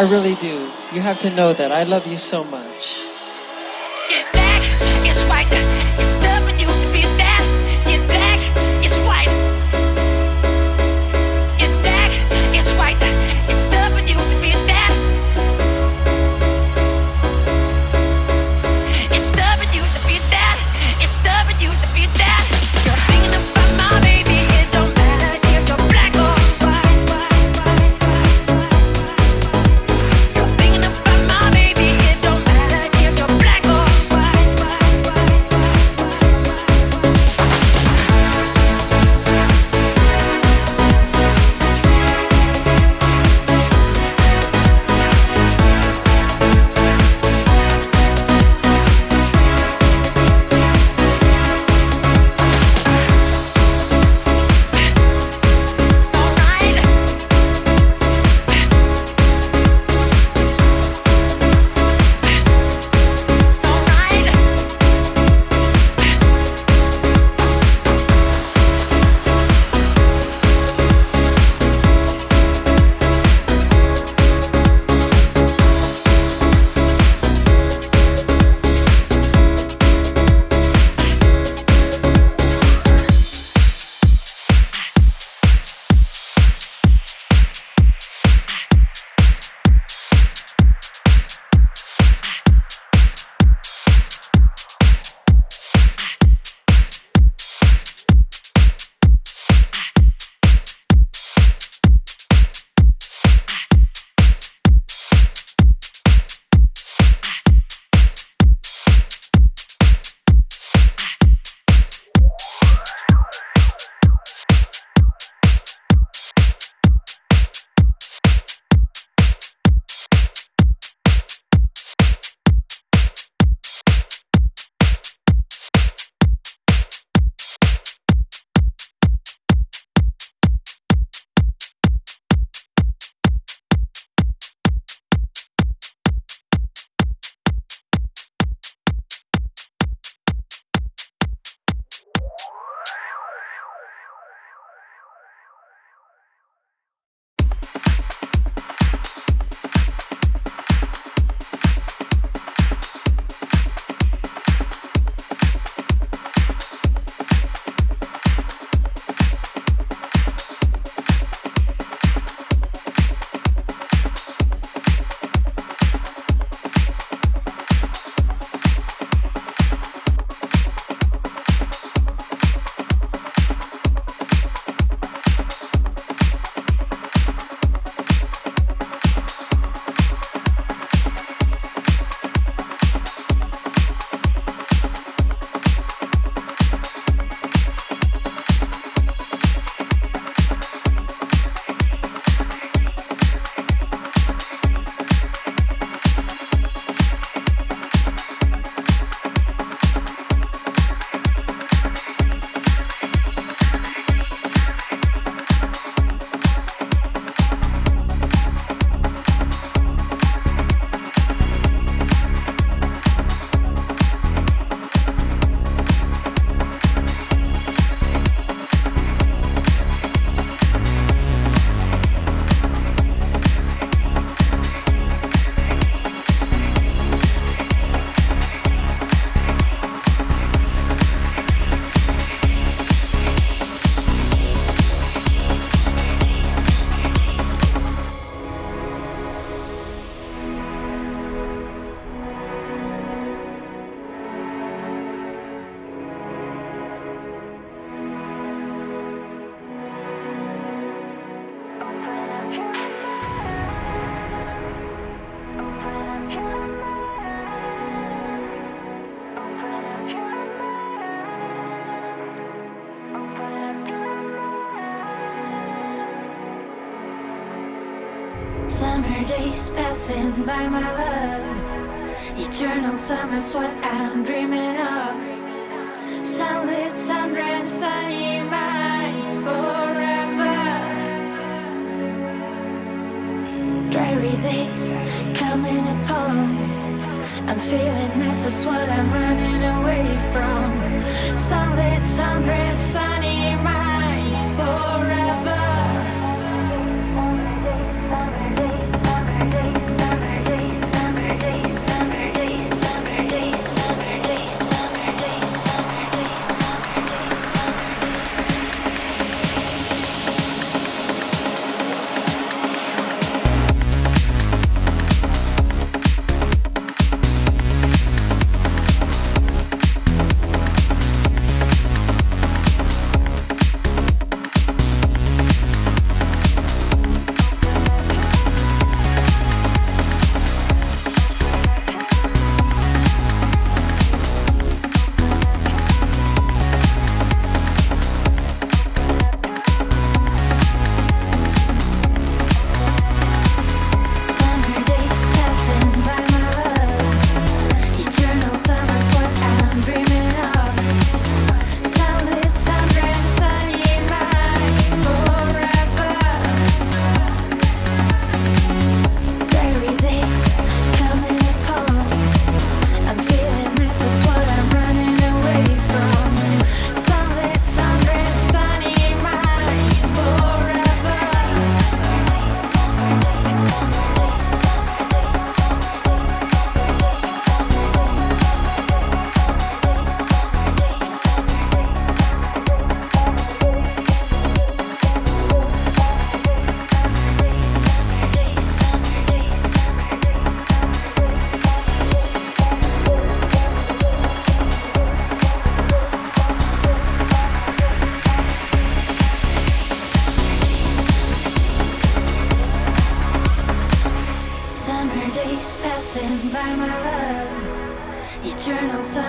I really do. You have to know that I love you so much. Black is white. It's stubborn you to be that. It's black, it's white. It's black, it's white. It's stubborn you to be that. It's stubborn you to be that. It's stubborn you to be that. You're thinking about my baby. It don't matter if you're black or white. You're thinking about my baby. It don't matter if you're black or white. Summer days passing by, my love. Eternal summer's what I'm dreaming of. Sunlit, sun-drenched, sunny minds forever. Dreary days coming upon me. I'm feeling this is what I'm running away from. Sunlit, sun-drenched, sunny minds forever.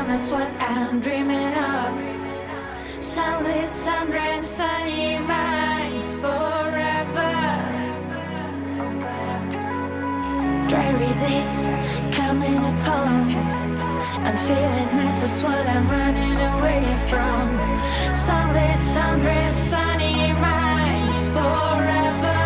time is what I'm dreaming of. Sunlit, sun-drenched, sunny minds forever. Dreary days coming upon. I'm feeling this is what I'm running away from. Sunlit, sun-drenched, sunny minds forever.